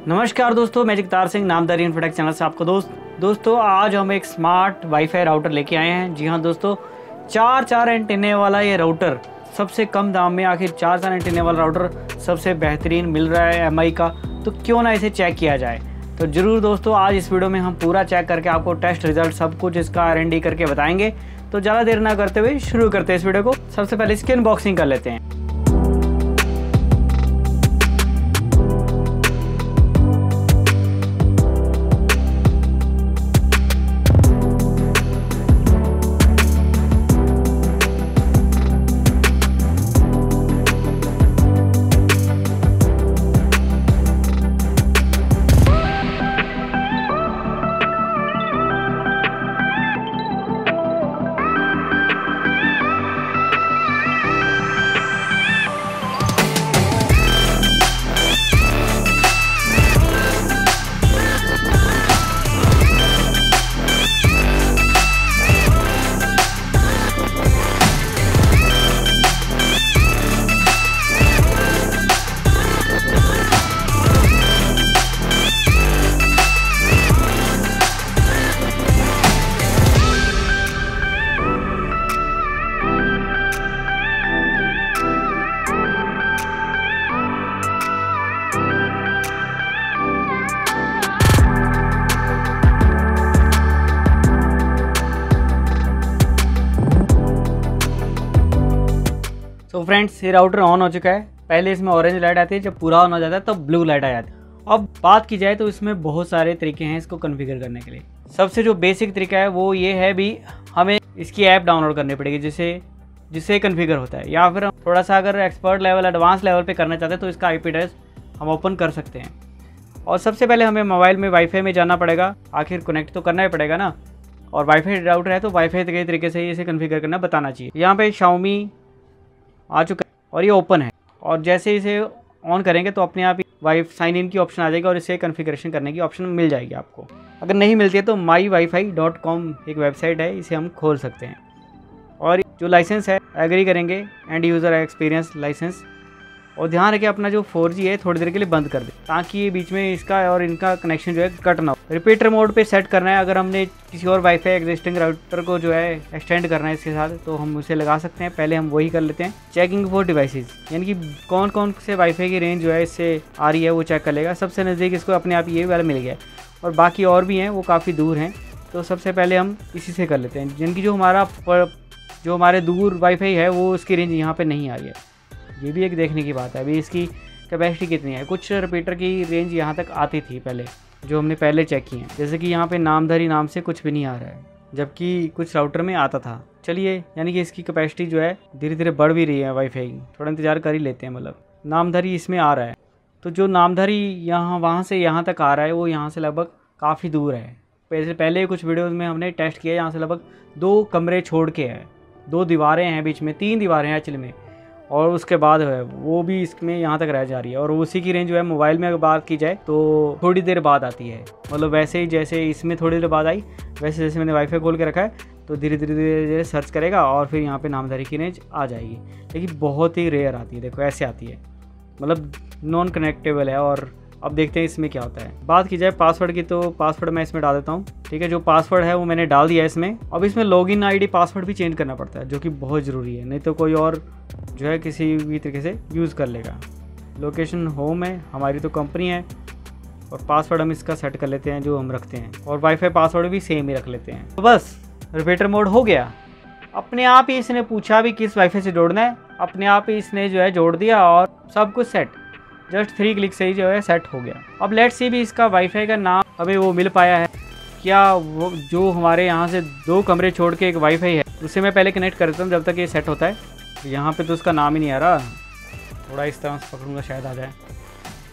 नमस्कार दोस्तों, मैं जगतार सिंह नामधारी इन्फोटेक चैनल से आपको दोस्तों आज हम एक स्मार्ट वाईफाई राउटर लेके आए हैं। जी हाँ दोस्तों, चार एंटीने वाला ये राउटर सबसे कम दाम में, आखिर चार एंटीने वाला राउटर सबसे बेहतरीन मिल रहा है एमआई का, तो क्यों ना इसे चेक किया जाए। तो ज़रूर दोस्तों, आज इस वीडियो में हम पूरा चेक करके आपको टेस्ट रिजल्ट सब कुछ इसका R&D करके बताएंगे। तो ज़्यादा देर ना करते हुए शुरू करते हैं इस वीडियो को। सबसे पहले इसकी अनबॉक्सिंग कर लेते हैं। तो फ्रेंड्स, ये राउटर ऑन हो चुका है। पहले इसमें ऑरेंज लाइट आती है, जब पूरा ऑन हो जाता है तब ब्लू लाइट आ जाती है। अब बात की जाए तो इसमें बहुत सारे तरीके हैं इसको कॉन्फ़िगर करने के लिए। सबसे जो बेसिक तरीका है वो ये है भी, हमें इसकी ऐप डाउनलोड करनी पड़ेगी जिससे कॉन्फ़िगर होता है, या फिर हम थोड़ा सा अगर एक्सपर्ट लेवल, एडवांस लेवल पे करना चाहते हैं तो इसका IP एड्रेस हम ओपन कर सकते हैं। और सबसे पहले हमें मोबाइल में वाईफाई में जाना पड़ेगा, आखिर कनेक्ट तो करना ही पड़ेगा ना। और वाईफाई राउटर है तो वाईफाई के तरीके से इसे कॉन्फ़िगर करना बताना चाहिए। यहाँ पे Xiaomi आ चुका है और ये ओपन है, और जैसे इसे ऑन करेंगे तो अपने आप ही साइन इन की ऑप्शन आ जाएगी और इसे कॉन्फ़िगरेशन करने की ऑप्शन मिल जाएगी आपको। अगर नहीं मिलती है तो mywifi.com एक वेबसाइट है, इसे हम खोल सकते हैं। और जो लाइसेंस है एग्री करेंगे, एंड यूज़र एक्सपीरियंस लाइसेंस। और ध्यान रखें अपना जो 4G है थोड़ी देर के लिए बंद कर दे, ताकि ये बीच में इसका और इनका कनेक्शन जो है कट ना हो। रिपीटर मोड पे सेट करना है। अगर हमने किसी और वाईफाई एग्जिस्टिंग राउटर को जो है एक्सटेंड करना है इसके साथ, तो हम उसे लगा सकते हैं। पहले हम वही कर लेते हैं। चेकिंग फॉर डिवाइसेस, यानी कि कौन कौन से वाईफाई की रेंज जो है इससे आ रही है वो चेक कर लेगा। सबसे नज़दीक इसको अपने आप ये वाला मिल गया, और बाकी और भी हैं वो काफ़ी दूर हैं। तो सबसे पहले हम इसी से कर लेते हैं, जिनकी जो हमारे दूर वाईफाई है वो उसकी रेंज यहाँ पर नहीं आ रही है। ये भी एक देखने की बात है। अभी इसकी कैपेसिटी कितनी है। कुछ रिपीटर की रेंज यहाँ तक आती थी पहले, जो हमने पहले चेक की है। जैसे कि यहाँ पे नामधारी नाम से कुछ भी नहीं आ रहा है, जबकि कुछ राउटर में आता था। चलिए, यानी कि इसकी कैपेसिटी जो है धीरे धीरे बढ़ भी रही है वाईफाई की। थोड़ा इंतज़ार कर ही लेते हैं। मतलब नामधारी इसमें आ रहा है, तो जो नामधारी वहाँ से यहाँ तक आ रहा है वो यहाँ से लगभग काफ़ी दूर है। पहले कुछ वीडियोज़ में हमने टेस्ट किया, यहाँ से लगभग 2 कमरे छोड़ के है, 2 दीवारें हैं बीच में, 3 दीवारें हैं एक्चुअली में। और उसके बाद है वो भी इसमें यहाँ तक रह जा रही है। और उसी की रेंज जो है मोबाइल में अगर बात की जाए तो थोड़ी देर बाद आती है। मतलब वैसे ही जैसे इसमें थोड़ी देर बाद आई, वैसे जैसे मैंने वाईफाई खोल के रखा है तो धीरे धीरे सर्च करेगा और फिर यहाँ पे नामधारी की रेंज आ जाएगी। लेकिन बहुत ही रेयर आती है। देखो ऐसे आती है, मतलब नॉन कनेक्टेबल है। और अब देखते हैं इसमें क्या होता है। बात की जाए पासवर्ड की, तो पासवर्ड मैं इसमें डाल देता हूँ। ठीक है, जो पासवर्ड है वो मैंने डाल दिया है इसमें। अब इसमें लॉगिन आईडी पासवर्ड भी चेंज करना पड़ता है, जो कि बहुत ज़रूरी है, नहीं तो कोई और जो है किसी भी तरीके से यूज़ कर लेगा। लोकेशन होम है, हमारी तो कंपनी है। और पासवर्ड हम इसका सेट कर लेते हैं जो हम रखते हैं, और वाईफाई पासवर्ड भी सेम ही रख लेते हैं। तो बस रिपीटर मोड हो गया। अपने आप ही इसने पूछा भी किस वाईफाई से जोड़ना है, अपने आप ही इसने जो है जोड़ दिया और सब कुछ सेट। जस्ट 3 क्लिक से ही जो है सेट हो गया। अब लेट्स सी भी इसका वाईफाई का नाम हमें वो मिल पाया है क्या। वो जो हमारे यहाँ से 2 कमरे छोड़ के एक वाईफाई है, उसे मैं पहले कनेक्ट करता हूँ जब तक ये सेट होता है। यहाँ पे तो उसका नाम ही नहीं आ रहा। थोड़ा इस तरह से पकड़ूंगा शायद आ जाए।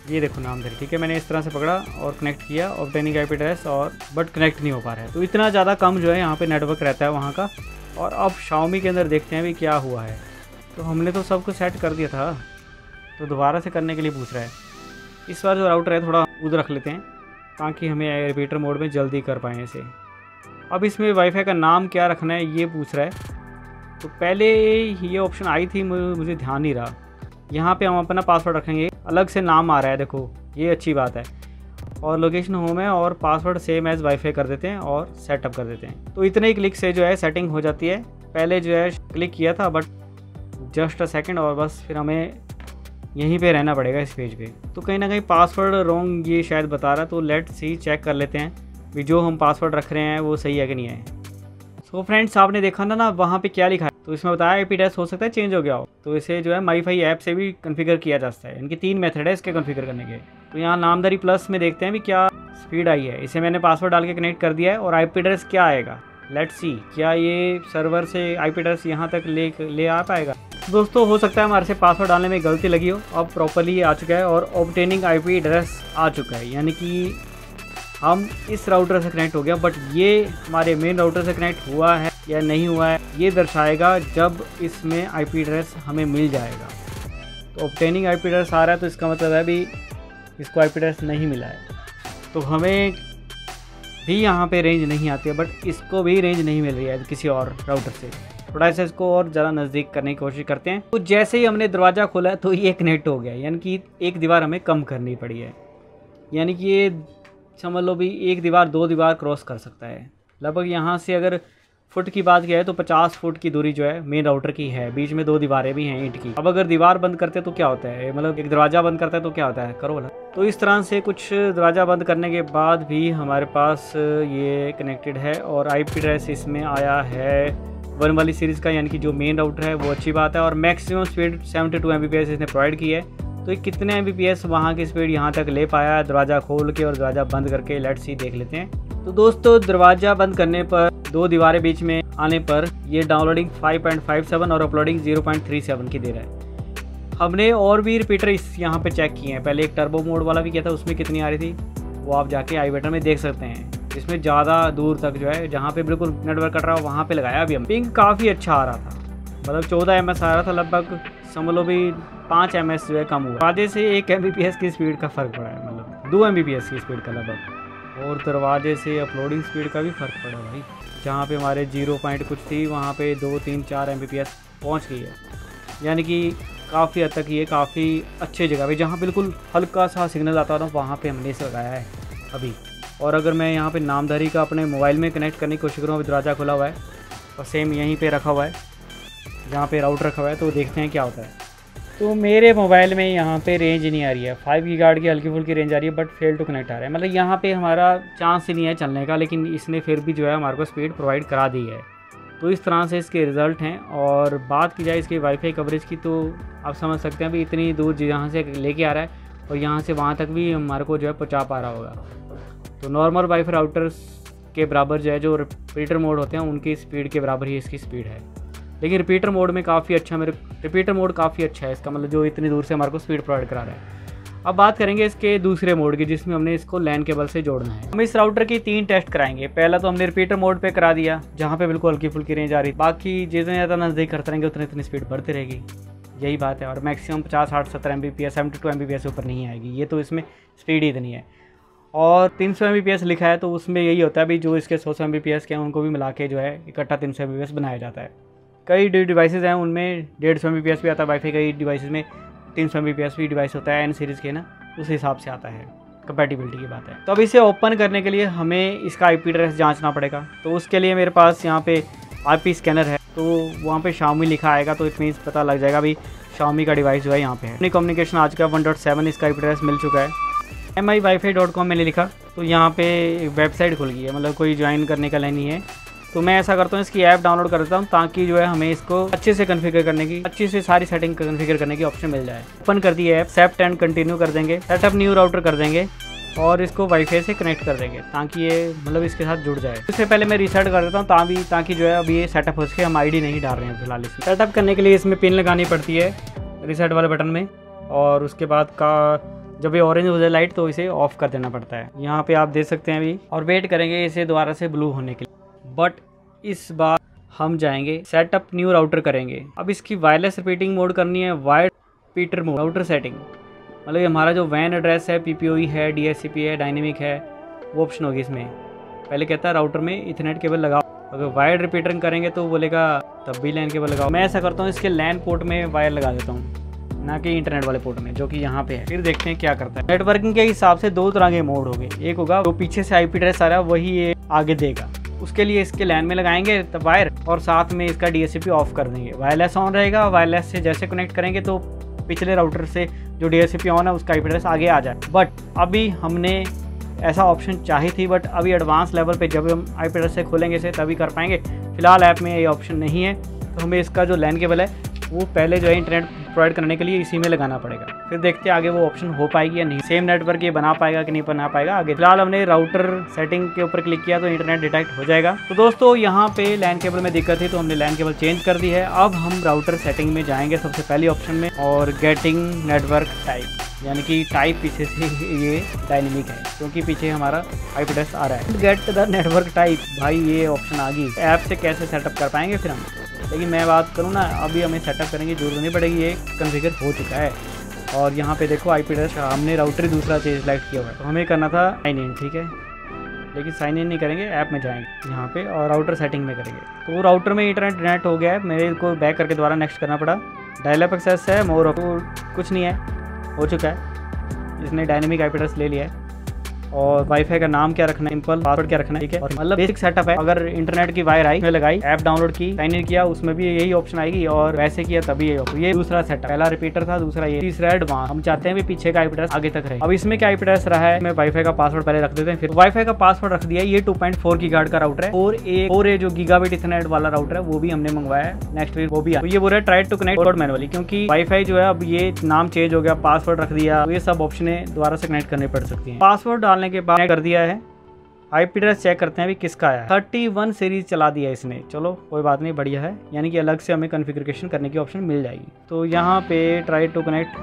ये देखो नामधारी। ठीक है, मैंने इस तरह से पकड़ा और कनेक्ट किया, ऑब्टेनिंग IP एड्रेस, और बट कनेक्ट नहीं हो पा रहा है। तो इतना ज़्यादा कम जो है यहाँ पे नेटवर्क रहता है वहाँ का। और अब Xiaomi के अंदर देखते हैं भी क्या हुआ है। तो हमने तो सब कुछ सेट कर दिया था, तो दोबारा से करने के लिए पूछ रहा है। इस बार जो राउटर है थोड़ा उधर रख लेते हैं, ताकि हमें रिपीटर मोड में जल्दी कर पाएँ इसे। अब इसमें वाईफाई का नाम क्या रखना है ये पूछ रहा है। तो पहले ये ऑप्शन आई थी, मुझे ध्यान नहीं रहा। यहाँ पे हम अपना पासवर्ड रखेंगे, अलग से नाम आ रहा है, देखो ये अच्छी बात है। और लोकेशन होम है और पासवर्ड सेम एज वाईफाई कर देते हैं और सेटअप कर देते हैं। तो इतने ही क्लिक से जो है सेटिंग हो जाती है। पहले जो है क्लिक किया था बट जस्ट अ सेकंड और बस फिर हमें यहीं पे रहना पड़ेगा इस पेज पे। तो कहीं ना कहीं पासवर्ड रॉन्ग ये शायद बता रहा है, तो लेट्स सी चेक कर लेते हैं भी जो हम पासवर्ड रख रहे हैं वो सही है कि नहीं है। सो फ्रेंड्स, आपने देखा ना वहाँ पे क्या लिखा है, तो इसमें बताया IP एड्रेस हो सकता है चेंज हो गया हो, तो इसे जो है माईफाई ऐप से भी कॉन्फ़िगर किया जा सकता है। इनकी 3 मेथड है इसके कॉन्फ़िगर करने के। तो यहाँ नामदारी प्लस में देखते हैं भी क्या स्पीड आई है। इसे मैंने पासवर्ड डाल के कनेक्ट कर दिया है और IP एड्रेस क्या आएगा, लेट्स सी क्या ये सर्वर से IP एड्रेस यहाँ तक ले आ पाएगा। दोस्तों हो सकता है हमारे से पासवर्ड डालने में गलती लगी हो, अब प्रॉपरली आ चुका है और ऑब्टेनिंग IP एड्रेस आ चुका है, यानी कि हम इस राउटर से कनेक्ट हो गया। बट ये हमारे मेन राउटर से कनेक्ट हुआ है या नहीं हुआ है ये दर्शाएगा जब इसमें IP एड्रेस हमें मिल जाएगा। तो ऑब्टेनिंग IP एड्रेस आ रहा है तो इसका मतलब है भी इसको IP एड्रेस नहीं मिला है, तो हमें भी यहाँ पे रेंज नहीं आती है, बट इसको भी रेंज नहीं मिल रही है किसी और राउटर से। थोड़ा सा इसको और ज़्यादा नज़दीक करने की कोशिश करते हैं। तो जैसे ही हमने दरवाज़ा खोला तो ये कनेक्ट हो गया, यानी कि एक दीवार हमें कम करनी पड़ी है, यानी कि ये समझ लो भी एक दीवार 2 दीवार क्रॉस कर सकता है। लगभग यहाँ से अगर फुट की बात की है तो 50 फुट की दूरी जो है मेन राउटर की है, बीच में 2 दीवारें भी हैं ईंट की। अब अगर दीवार बंद करते हैं तो क्या होता है, मतलब एक दरवाज़ा बंद करता है तो क्या होता है, करो वाला। तो इस तरह से कुछ दरवाज़ा बंद करने के बाद भी हमारे पास ये कनेक्टेड है और IP एड्रेस इसमें आया है 1 वाली सीरीज़ का, यानी कि जो मेन राउटर है वो अच्छी बात है। और मैक्सिमम स्पीड 72 Mbps इसने प्रोवाइड की है। तो कितने Mbps वहाँ की स्पीड यहाँ तक ले पाया है दरवाज़ा खोल के और दरवाज़ा बंद करके, लेट्स सी देख लेते हैं। तो दोस्तों दरवाज़ा बंद करने पर 2 दीवारें बीच में आने पर ये डाउनलोडिंग 5.57 और अपलोडिंग 0.37 की दे रहा है। हमने और भी रिपीटर इस यहाँ पे चेक किए हैं, पहले एक टर्बो मोड वाला भी किया था, उसमें कितनी आ रही थी वो आप जाके आई बटन में देख सकते हैं। इसमें ज़्यादा दूर तक जो है जहाँ पे बिल्कुल नेटवर्क कट रहा हो वहाँ पे लगाया अभी हम। पिंग काफ़ी अच्छा आ रहा था, मतलब 14 ms आ रहा था, लगभग समझ लो भी 5 ms जो है कम हुआ। दरवाजे से 1 Mbps की स्पीड का फ़र्क पड़ा है, मतलब 2 Mbps की स्पीड का लगभग। और दरवाजे से अपलोडिंग स्पीड का भी फ़र्क पड़ा भाई, जहाँ पे हमारे 0 पॉइंट कुछ थी वहाँ पे 2, 3, 4 Mbps पहुँच गई है, यानी कि काफ़ी हद तक ये काफ़ी अच्छी जगह पे जहाँ बिल्कुल हल्का सा सिग्नल आता था वहाँ पे हमने इसे लगाया है अभी। और अगर मैं यहाँ पे नामधारी का अपने मोबाइल में कनेक्ट करने की कोशिश करूँ, अभी दरवाज़ा खुला हुआ है और सेम यहीं पे रखा हुआ है जहाँ पे राउटर रखा हुआ है, तो देखते हैं क्या होता है। तो मेरे मोबाइल में यहाँ पे रेंज नहीं आ रही है, 5 गीगाहर्ट्ज़ की हल्की फुल्की रेंज आ रही है, बट फेल टू कनेक्ट आ रहा है, मतलब यहाँ पे हमारा चांस ही नहीं है चलने का, लेकिन इसने फिर भी जो है हमारे को स्पीड प्रोवाइड करा दी है। तो इस तरह से इसके रिज़ल्ट हैं। और बात की जाए इसके वाईफाई कवरेज की, तो आप समझ सकते हैं भी इतनी दूर जहाँ से लेके आ रहा है और यहाँ से वहाँ तक भी हमारे को जो है पहुँचा पा रहा होगा। तो नॉर्मल वाईफाई राउटर्स के बराबर जो है, जो रिपीटर मोड होते हैं उनकी स्पीड के बराबर ही इसकी स्पीड है, लेकिन रिपीटर मोड में काफ़ी अच्छा रिपीटर मोड काफ़ी अच्छा है इसका, मतलब जो इतनी दूर से हमारे को स्पीड प्रोवाइड करा रहा है। अब बात करेंगे इसके दूसरे मोड की, जिसमें हमने इसको लैन केबल से जोड़ना है। हम इस राउटर की 3 टेस्ट कराएंगे। पहला तो हमने रिपीटर मोड पे करा दिया, जहाँ पे बिल्कुल हल्की फुल्की रेंज आ रही, बाकी जितने ज़्यादा नज़दीक करते रहेंगे उतनी इतनी स्पीड बढ़ती रहेगी, यही बात है। और मैक्सिमम 50, 60, 70 Mbps 72 Mbps ऊपर नहीं आएगी, ये तो इसमें स्पीड ही इतनी है। और 300 Mbps लिखा है, तो उसमें यही होता है भी जो इसके 100 Mbps के हैं उनको भी मिला के जो है इकट्ठा 300 Mbps बनाया जाता है। कई डिवाइसेज हैं उनमें 150 Mbps भी आता है वाईफाई, कई डिवाइसेज में 300 Mbps भी डिवाइस होता है N सीरीज़ के ना, उस हिसाब से आता है, कंपैटिबिलिटी की बात है। तो अब इसे ओपन करने के लिए हमें इसका IP एड्रेस जांचना पड़ेगा। तो उसके लिए मेरे पास यहाँ पे IP स्कैनर है, तो वहाँ पे Xiaomi लिखा आएगा, तो इट मीन्स पता लग जाएगा भाई Xiaomi का डिवाइस जो है यहाँ पे है। अपनी कम्युनिकेशन आज का 1.7 इसका IP एड्रेस मिल चुका है। miwifi.com मैंने लिखा, तो यहाँ पे वेबसाइट खुल गई है, मतलब कोई ज्वाइन करने का लाइन नहीं है। तो मैं ऐसा करता हूँ इसकी ऐप डाउनलोड कर देता हूँ, ताकि जो है हमें इसको अच्छे से कॉन्फ़िगर करने की, अच्छे से सारी सेटिंग कॉन्फ़िगर करने की ऑप्शन मिल जाए। ओपन कर दी ऐप, एक्सेप्ट एंड कंटिन्यू कर देंगे, सेटअप न्यू राउटर कर देंगे और इसको वाईफाई से कनेक्ट कर देंगे, ताकि ये मतलब इसके साथ जुड़ जाए। इससे पहले मैं रीसेट कर देता हूँ ताकि जो है अभी ये सेटअप हो सके। हम ID नहीं डाल रहे हैं फिलहाल। इसमें सेटअप करने के लिए इसमें पिन लगानी पड़ती है रीसेट वाले बटन में, और उसके बाद का जब ये ऑरेंज हो जाए लाइट तो इसे ऑफ कर देना पड़ता है। यहाँ पे आप देख सकते हैं अभी, और वेट करेंगे इसे दोबारा से ब्लू होने के लिए। बट इस बार हम जाएंगे सेटअप न्यू राउटर करेंगे। अब इसकी वायरलेस रिपीटिंग मोड करनी है, wired repeater mode router setting, मतलब हमारा जो वैन एड्रेस है, PPOE है, DHCP है, डायनेमिक है, वो ऑप्शन होगी इसमें। पहले कहता है राउटर में इथरनेट केबल लगाओ, अगर वायर्ड रिपीटरिंग करेंगे तो बोलेगा तब भी लैन केबल लगाओ। मैं ऐसा करता हूँ इसके लैन पोर्ट में वायर लगा देता हूँ, ना कि इंटरनेट वाले पोर्ट में, जो कि यहाँ पे है। फिर देखते हैं क्या करता है। नेटवर्किंग के हिसाब से 2 तरह के मोड हो गए, एक होगा जो पीछे से IP एड्रेस आ रहा है वही ये आगे देगा, उसके लिए इसके लैन में लगाएंगे तब वायर, और साथ में इसका DHCP ऑफ कर देंगे। वायरलेस ऑन रहेगा, वायरलेस से जैसे कनेक्ट करेंगे तो पिछले राउटर से जो DHCP ऑन है उसका IP एड्रेस आगे आ जाए। बट अभी हमने ऐसा ऑप्शन चाही थी, बट अभी एडवांस लेवल पे जब हम IP एड्रेस से खोलेंगे इसे तभी कर पाएंगे। फिलहाल ऐप में ये ऑप्शन नहीं है, तो हमें इसका जो लैन केबल है वो पहले जो है इंटरनेट प्रोवाइड करने के लिए इसी में लगाना पड़ेगा। फिर देखते हैं आगे वो ऑप्शन हो पाएगी या नहीं, सेम नेटवर्क ये बना पाएगा कि नहीं बना पाएगा आगे। फिलहाल हमने राउटर सेटिंग के ऊपर क्लिक किया तो इंटरनेट डिटेक्ट हो जाएगा। तो दोस्तों यहाँ पे लैन केबल में दिक्कत थी तो हमने लैन केबल चेंज कर दी है। अब हम राउटर सेटिंग में जाएंगे सबसे पहले ऑप्शन में, और गेटिंग नेटवर्क टाइप, यानी कि टाइप पीछे से ये डायनेमिक है क्योंकि पीछे हमारा IP एड्रेस आ रहा है। गेट द नेटवर्क टाइप, भाई ये ऑप्शन आ गई। ऐप से कैसे सेटअप कर पाएंगे फिर हम, लेकिन मैं बात करूँ ना, अभी हमें सेटअप करने की जरूरत नहीं पड़ेगी, ये कॉन्फ़िगर हो चुका है। और यहाँ पे देखो IP एड्रेस हमने राउटर दूसरा चीज़ सेलेक्ट किया हुआ है, तो हमें करना था साइन इन, ठीक है। लेकिन साइन इन नहीं करेंगे, ऐप में जाएंगे यहाँ पे और राउटर सेटिंग में करेंगे। तो राउटर में इंटरनेट कनेक्ट हो गया है, मेरे को बैक करके दोबारा नेक्स्ट करना पड़ा। डायल अप एक्सेस है, मोर कुछ नहीं है, हो चुका है। इसने डायनेमिक IP एड्रेस ले लिया है। और वाईफाई का नाम क्या रखना है, सिंपल पासवर्ड क्या रखना है, ठीक है। और मतलब बेसिक सेटअप है। अगर इंटरनेट की वायर आई, उसमें लगाई, ऐप डाउनलोड की, साइन इन किया, उसमें भी यही ऑप्शन आएगी, और वैसे किया तभी यही ऑप्शन। ये दूसरा सेटअप, पहला रिपीटर था, दूसरा ये, तीसरा एडवांस। हम चाहते हैं भी पीछे का IP एड्रेस आगे तक रहे। अब इसमें क्या IP एड्रेस रहा है, मैं वाईफाई का पासवर्ड पहले रख देते हैं। फिर वाईफाई का पासवर्ड रख दिया, ये 2.4 गीगाहर्ट्ज का राउटर है, और एक जो गीगाबिट इथरनेट वाला राउटर है वो भी हमने मंगवाया है, नेक्स्ट वीक वो भी है। तो ये बोल रहा है ट्राई टू कनेक्ट मैनुअली, क्योंकि वाईफाई जो है अब ये नाम चेंज हो गया, पासवर्ड रख दिया, तो ये सब ऑप्शन दोबारा से कनेक्ट करने पड़ सकती है। पासवर्ड डालने के बाद कर दिया है, IP एड्रेस चेक करते हैं अभी किसका आया है। 31 सीरीज चला दिया इसने, चलो कोई बात नहीं, बढ़िया है। यानी कि अलग से हमें कॉन्फ़िगरेशन करने की ऑप्शन मिल जाएगी। तो यहाँ पे ट्राई टू कनेक्ट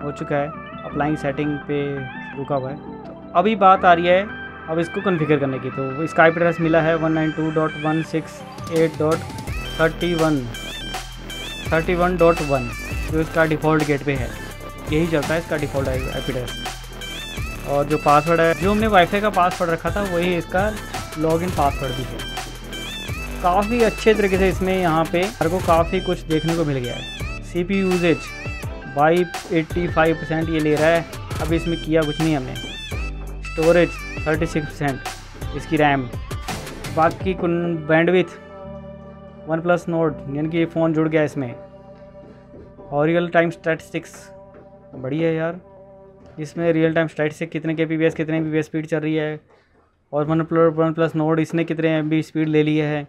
हो चुका है, अप्लाइंग सेटिंग पे रुका हुआ है। तो अभी बात आ रही है अब इसको कॉन्फ़िगर करने की। तो इसका IP एड्रेस मिला है 192.168.31.1 जो इसका डिफ़ॉल्ट गेट पे है, यही चलता है इसका डिफ़ॉल्ट IP एड्रेस। और जो पासवर्ड है, जो हमने वाईफाई का पासवर्ड रखा था वही इसका लॉगिन पासवर्ड भी है। काफ़ी अच्छे तरीके से इसमें यहाँ पे हर को काफ़ी कुछ देखने को मिल गया है। CPU यूजेज बाई 85% ये ले रहा है, अभी इसमें किया कुछ नहीं हमने। स्टोरेज 36% इसकी रैम, बाकी बैंडविड्थ OnePlus Nord, यानी कि फ़ोन जुड़ गया इसमें। और रियल टाइम स्टैटिस्टिक्स बढ़िया है यार, इसमें रियल टाइम स्टैटिस्टिक्स कितने kbps कितने mbps स्पीड चल रही है, और OnePlus Nord इसने कितने MB स्पीड ले ली है,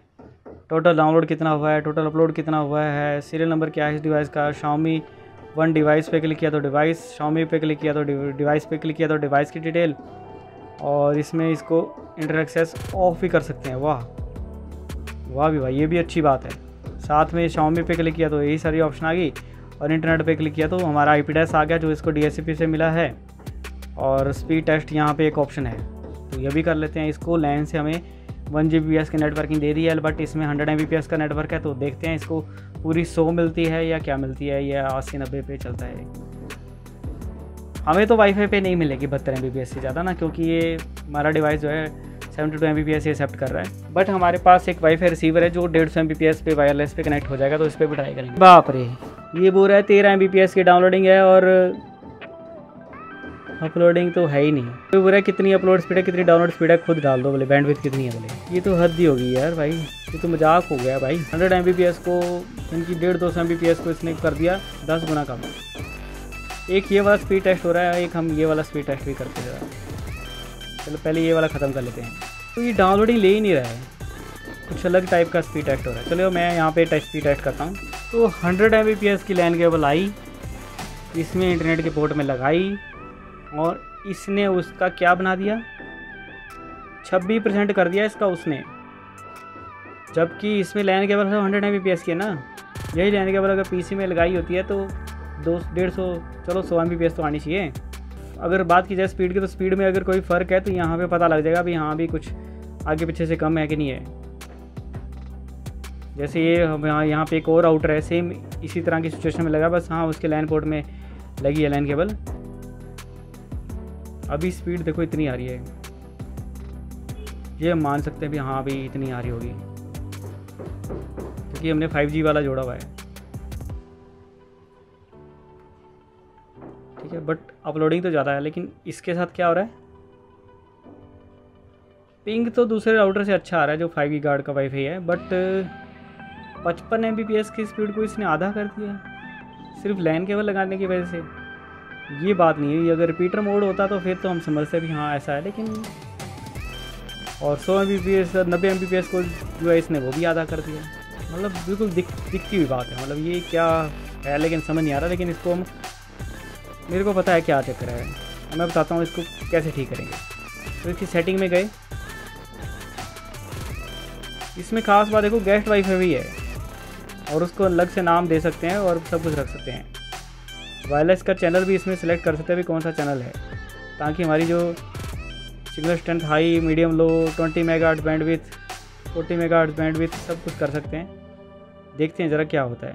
टोटल डाउनलोड कितना हुआ है, टोटल अपलोड कितना हुआ है, सीरियल नंबर क्या है इस डिवाइस का। Xiaomi 1 डिवाइस पे क्लिक किया तो डिवाइस, Xiaomi पे क्लिक किया तो डिवाइस पे क्लिक किया तो डिवाइस की डिटेल, और इसमें इसको इंटरनेट एक्सेस ऑफ भी कर सकते हैं। वाह वाह भी भाई, ये भी अच्छी बात है। साथ में Xiaomi पे क्लिक किया तो यही सारी ऑप्शन आ गई, और इंटरनेट पे क्लिक किया तो हमारा IP एड्रेस आ गया जो इसको DHCP से मिला है। और स्पीड टेस्ट यहाँ पे एक ऑप्शन है, तो ये भी कर लेते हैं इसको। लैन से हमें 1 Gbps की नेटवर्किंग दे दी है, बट इसमें 100 Mbps का नेटवर्क है, तो देखते हैं इसको पूरी 100 मिलती है या क्या मिलती है, या 80-90 पे चलता है। हमें तो वाईफाई पे नहीं मिलेगी 72 Mbps से ज़्यादा ना, क्योंकि ये हमारा डिवाइस जो है 72 Mbps एक्सेप्ट कर रहा है। बट हमारे पास एक वाईफाई रिसीवर है जो 150 Mbps पे वायरलेस पे कनेक्ट हो जाएगा, तो इस पर भी ट्राई करेंगे। बाप रे, ये बोल रहा है 13 Mbps की डाउनलोडिंग है और अपलोडिंग तो है ही नहीं। तो बोल रहा है कितनी अपलोड स्पीड है, कितनी डाउनलोड स्पीड है, खुद डाल दो बोले, बैंडविड्थ कितनी है बोले। ये तो हद ही होगी यार भाई, ये तो मजाक हो गया भाई। 100 Mbps को इनकी 150-200 Mbps को इसने कर दिया 10 गुना कम। एक ये वाला स्पीड टेस्ट हो रहा है, एक हम ये वाला स्पीड टेस्ट भी करते हैं। चलो पहले ये वाला ख़त्म कर लेते हैं। तो ये डाउनलोडिंग ले ही नहीं रहा है, कुछ अलग टाइप का स्पीड टेस्ट हो रहा है। चलो मैं यहाँ पे स्पीड टेस्ट करता हूँ। तो 100 Mbps की लैन केबल आई, इसमें इंटरनेट के पोर्ट में लगाई, और इसने उसका क्या बना दिया, 26% कर दिया इसका उसने, जबकि इसमें लैन केबल 100 Mbps की है ना। यही लैन केबल अगर PC में लगाई होती है तो 200-150, चलो 100 Mbps तो आनी चाहिए। अगर बात की जाए स्पीड की, तो स्पीड में अगर कोई फ़र्क है तो यहाँ पे पता लग जाएगा भी हाँ भी कुछ आगे पीछे से कम है कि नहीं है। जैसे ये यहाँ पे एक और राउटर है, सेम इसी तरह की सिचुएशन में लगा, बस हाँ उसके लैन पोर्ट में लगी है लैन केबल। अभी स्पीड देखो इतनी आ रही है, ये हम मान सकते हैं भी हाँ भी इतनी आ रही होगी, क्योंकि हमने 5G वाला जोड़ा हुआ है। है, बट अपलोडिंग तो ज़्यादा है। लेकिन इसके साथ क्या हो रहा है, पिंग तो दूसरे राउटर से अच्छा आ रहा है जो 5 गीगाहर्ट्ज़ का वाईफाई है, बट 55 Mbps की स्पीड को इसने आधा कर दिया सिर्फ लैन केबल लगाने की वजह से। ये बात नहीं है। अगर रिपीटर मोड होता तो फिर तो हम समझते भी हाँ ऐसा है, लेकिन और 100 Mbps 90 Mbps को जो है इसने वो भी आधा कर दिया। मतलब बिल्कुल दिखती हुई बात है। मतलब ये क्या है लेकिन समझ नहीं आ रहा। लेकिन इसको हम, मेरे को पता है क्या चक्कर है, मैं बताता हूँ इसको कैसे ठीक करेंगे। तो इसकी सेटिंग में गए, इसमें खास बात देखो गेस्ट वाईफाई भी है और उसको अलग से नाम दे सकते हैं और सब कुछ रख सकते हैं। वायरलेस का चैनल भी इसमें सेलेक्ट कर सकते हैं भी कौन सा चैनल है, ताकि हमारी जो signal strength high medium low 20 megahertz bandwidth 40 megahertz bandwidth सब कुछ कर सकते हैं। देखते हैं ज़रा क्या होता है।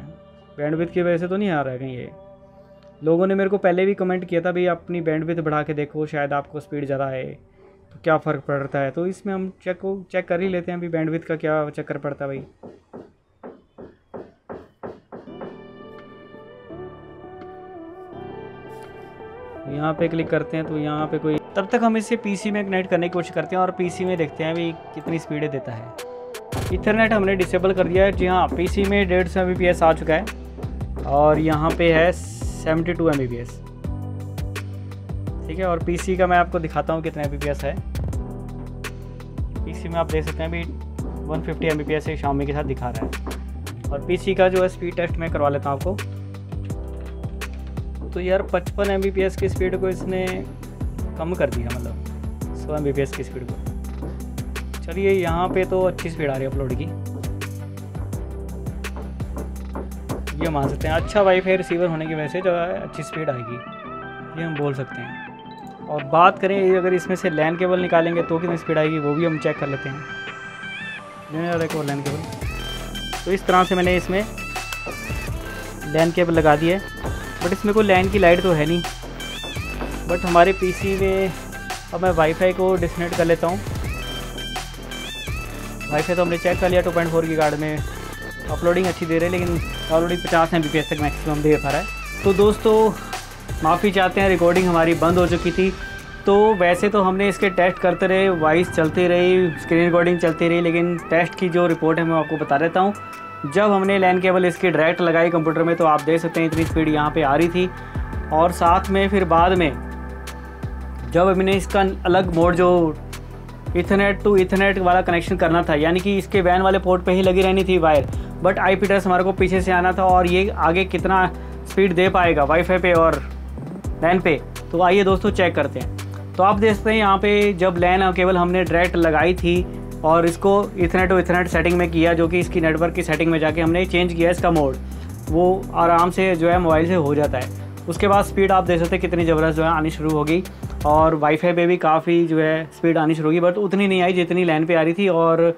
बैंडविड्थ की वजह से तो नहीं आ रहा है कहीं ये। लोगों ने मेरे को पहले भी कमेंट किया था भाई अपनी बैंडविड्थ बढ़ा के देखो शायद आपको स्पीड ज़्यादा है तो क्या फ़र्क पड़ता है। तो इसमें हम चेक कर ही लेते हैं अभी बैंडविड्थ का क्या चक्कर पड़ता है भाई। यहाँ पे क्लिक करते हैं तो यहाँ पे कोई, तब तक हम इसे पीसी में कनेक्ट करने की कोशिश करते हैं और पीसी में देखते हैं भी कितनी स्पीड देता है। इथरनेट हमने डिसेबल कर दिया है। जी हाँ, पीसी में 150 Mbps आ चुका है और यहाँ पे है 72 Mbps। ठीक है, और पीसी का मैं आपको दिखाता हूँ कितना Mbps है। पीसी में आप देख सकते हैं भी 150 Mbps से Xiaomi के साथ दिखा रहा है। और पीसी का जो है स्पीड टेस्ट मैं करवा लेता हूँ आपको। तो यार 55 Mbps की स्पीड को इसने कम कर दिया, मतलब 100 Mbps की स्पीड को। चलिए यहाँ पे तो अच्छी स्पीड आ रही है अपलोड की, ये मान सकते हैं। अच्छा वाईफाई रिसीवर होने की वजह से जो है अच्छी स्पीड आएगी, ये हम बोल सकते हैं। और बात करें अगर इसमें से लैन केबल निकालेंगे तो कितनी स्पीड आएगी वो भी हम चेक कर लेते हैं। देखो लैन केबल, तो इस तरह से मैंने इसमें लैन केबल लगा दी है, बट इसमें कोई लैन की लाइट तो है नहीं। बट हमारे पीसी में, अब मैं वाईफाई को डिस्कनेक्ट कर लेता हूँ। वाईफाई तो हमने चेक कर लिया 2.4 गीगाहर्ट्ज़ में अपलोडिंग अच्छी दे रही है, लेकिन अपलोडिंग 50 Mbps तक मैक्सिमम दे पा रहा है। तो दोस्तों माफ़ी चाहते हैं, रिकॉर्डिंग हमारी बंद हो चुकी थी। तो वैसे तो हमने इसके टेस्ट करते रहे, वॉइस चलती रही, स्क्रीन रिकॉर्डिंग चलती रही, लेकिन टेस्ट की जो रिपोर्ट है मैं आपको बता देता हूँ। जब हमने लैन केबल इसकी डायरेक्ट लगाई कंप्यूटर में तो आप देख सकते हैं इतनी स्पीड यहाँ पे आ रही थी। और साथ में फिर बाद में जब हमने इसका अलग मोड जो इथरनेट टू इथरनेट वाला कनेक्शन करना था, यानी कि इसके वैन वाले पोर्ट पे ही लगी रहनी थी वायर, बट IP एड्रेस हमारे को पीछे से आना था और ये आगे कितना स्पीड दे पाएगा वाईफाई पे और लैन पे। तो आइए दोस्तों चेक करते हैं। तो आप देख सकते हैं यहाँ पे जब लैन केबल हमने डायरेक्ट लगाई थी और इसको इथरनेट टू इथरनेट सेटिंग में किया, जो कि इसकी नेटवर्क की सेटिंग में जाके हमने चेंज किया इसका मोड, वो आराम से जो है मोबाइल से हो जाता है। उसके बाद स्पीड आप देख सकते हैं कितनी ज़बरदस्त जो है आनी शुरू होगी और वाईफाई पे भी काफ़ी जो है स्पीड आनी शुरू होगी, बट उतनी नहीं आई जितनी लैन पे आ रही थी। और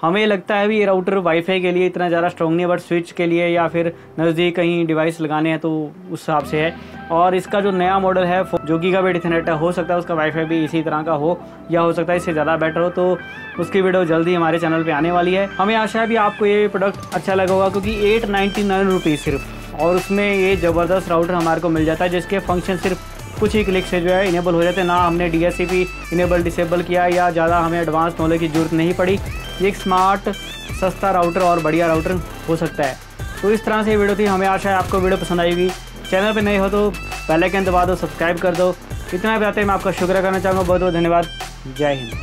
हमें लगता है भी ये राउटर वाईफाई के लिए इतना ज़्यादा स्ट्रॉन्ग नहीं है, बट स्विच के लिए या फिर नज़दीक कहीं डिवाइस लगाने हैं तो उस हिसाब से है। और इसका जो नया मॉडल है जो गीगाबाइट इथरनेट है, हो सकता है उसका वाईफाई भी इसी तरह का हो या हो सकता है इससे ज़्यादा बेटर हो। तो उसकी वीडियो जल्दी हमारे चैनल पे आने वाली है। हमें आशा है भी आपको ये प्रोडक्ट अच्छा लगा होगा, क्योंकि 899 रुपीज़ सिर्फ, और उसमें ये ज़बरदस्त राउटर हमारे को मिल जाता है जिसके फंक्शन सिर्फ कुछ ही क्लिक से जो है इनेबल हो जाते हैं। ना हमने DSCP इनेबल डिसेबल किया या ज़्यादा हमें एडवांस नॉलेज की ज़रूरत नहीं पड़ी। ये एक स्मार्ट सस्ता राउटर और बढ़िया राउटर हो सकता है। तो इस तरह से वीडियो थी, हमें आशा है आपको वीडियो पसंद आएगी। चैनल पे नए हो तो बेल आइकन दबा दो, सब्सक्राइब कर दो। इतना बताते मैं आपका शुक्रिया करना चाहूँगा। बहुत बहुत धन्यवाद। जय हिंद।